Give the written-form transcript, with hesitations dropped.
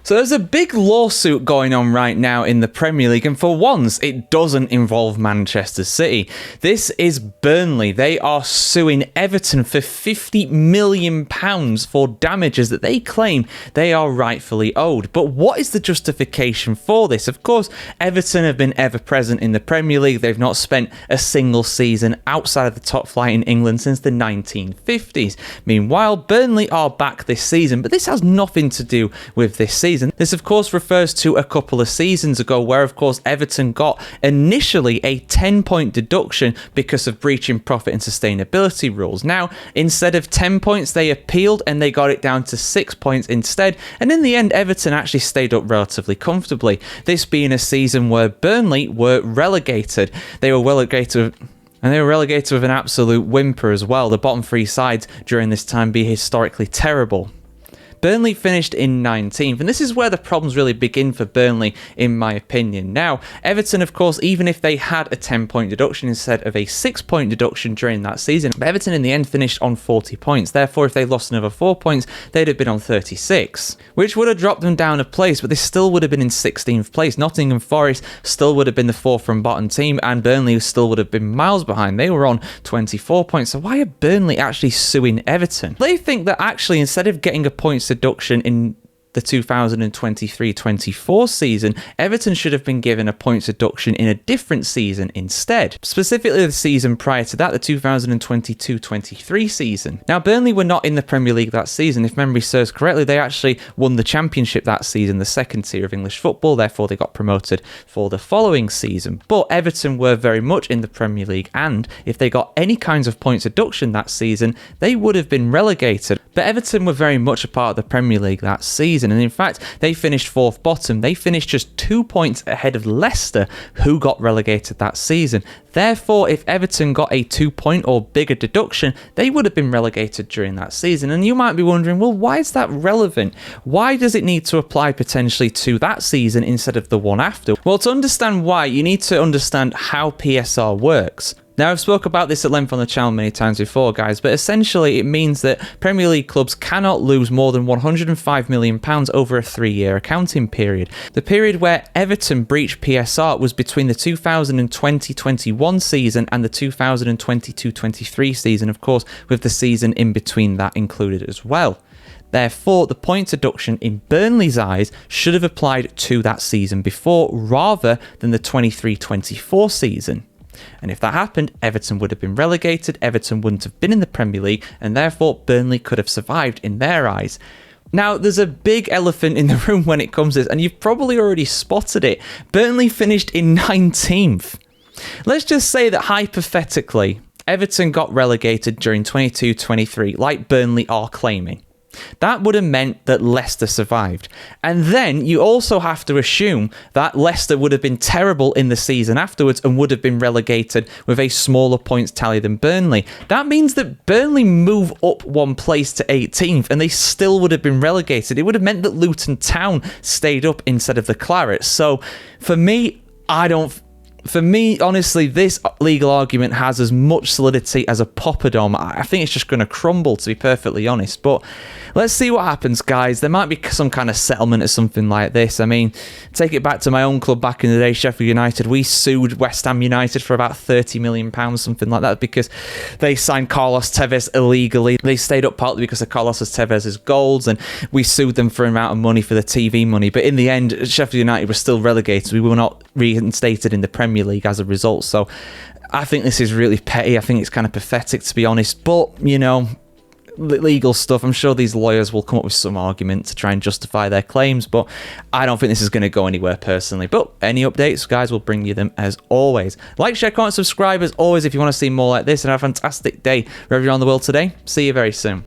So there's a big lawsuit going on right now in the Premier League, and for once, it doesn't involve Manchester City. This is Burnley. They are suing Everton for £50 million for damages that they claim they are rightfully owed. But what is the justification for this? Of course, Everton have been ever present in the Premier League. They've not spent a single season outside of the top flight in England since the 1950s. Meanwhile, Burnley are back this season, but this has nothing to do with this season. This, of course, refers to a couple of seasons ago where, of course, Everton got initially a 10-point deduction because of breaching profit and sustainability rules. Now, instead of 10 points, they appealed and they got it down to 6 points instead. And in the end, Everton actually stayed up relatively comfortably. This being a season where Burnley were relegated. They were relegated. And they were relegated with an absolute whimper as well. The bottom three sides during this time be historically terrible. Burnley finished in 19th, and this is where the problems really begin for Burnley, in my opinion. Now, Everton, of course, even if they had a 10-point deduction instead of a 6-point deduction during that season, Everton in the end finished on 40 points. Therefore, if they lost another 4 points, they'd have been on 36, which would have dropped them down a place, but they still would have been in 16th place. Nottingham Forest still would have been the fourth from bottom team, and Burnley still would have been miles behind. They were on 24 points. So why are Burnley actually suing Everton? They think that actually, instead of getting a points deduction in the 2023-24 season, Everton should have been given a points deduction in a different season instead. Specifically the season prior to that, the 2022-23 season. Now, Burnley were not in the Premier League that season. If memory serves correctly, they actually won the Championship that season, the second tier of English football. Therefore, they got promoted for the following season. But Everton were very much in the Premier League, and if they got any kinds of points deduction that season, they would have been relegated. But Everton were very much a part of the Premier League that season, and in fact, they finished fourth bottom. They finished just 2 points ahead of Leicester, who got relegated that season. Therefore, if Everton got a 2-point or bigger deduction, they would have been relegated during that season. And you might be wondering, well, why is that relevant? Why does it need to apply potentially to that season instead of the one after? Well, to understand why, you need to understand how PSR works. Now, I've spoke about this at length on the channel many times before, guys, but essentially it means that Premier League clubs cannot lose more than £105 million over a 3-year accounting period. The period where Everton breached PSR was between the 2020-21 season and the 2022-23 season, of course, with the season in between that included as well. Therefore, the point deduction in Burnley's eyes should have applied to that season before rather than the 23-24 season. And if that happened, Everton would have been relegated, Everton wouldn't have been in the Premier League, and therefore Burnley could have survived in their eyes. Now, there's a big elephant in the room when it comes to this, and you've probably already spotted it. Burnley finished in 19th. Let's just say that hypothetically, Everton got relegated during 22-23, like Burnley are claiming. That would have meant that Leicester survived. And then you also have to assume that Leicester would have been terrible in the season afterwards and would have been relegated with a smaller points tally than Burnley. That means that Burnley move up 1 place to 18th and they still would have been relegated. It would have meant that Luton Town stayed up instead of the Clarets. So for me, honestly, this legal argument has as much solidity as a poppadom. I think it's just going to crumble, to be perfectly honest. But let's see what happens, guys. There might be some kind of settlement or something like this. I mean, take it back to my own club back in the day, Sheffield United. We sued West Ham United for about £30 million, something like that, because they signed Carlos Tevez illegally. They stayed up partly because of Carlos Tevez's goals, and we sued them for an amount of money for the TV money. But in the end, Sheffield United were still relegated. We were not reinstated in the Premier League as a result. So I think this is really petty. I think it's kind of pathetic, to be honest. But, you know, legal stuff, I'm sure these lawyers will come up with some argument to try and justify their claims, but I don't think this is going to go anywhere personally. But any updates, guys, we'll bring you them as always. Like, share, comment, subscribe as always if you want to see more like this, and have a fantastic day wherever you're on the world today. See you very soon.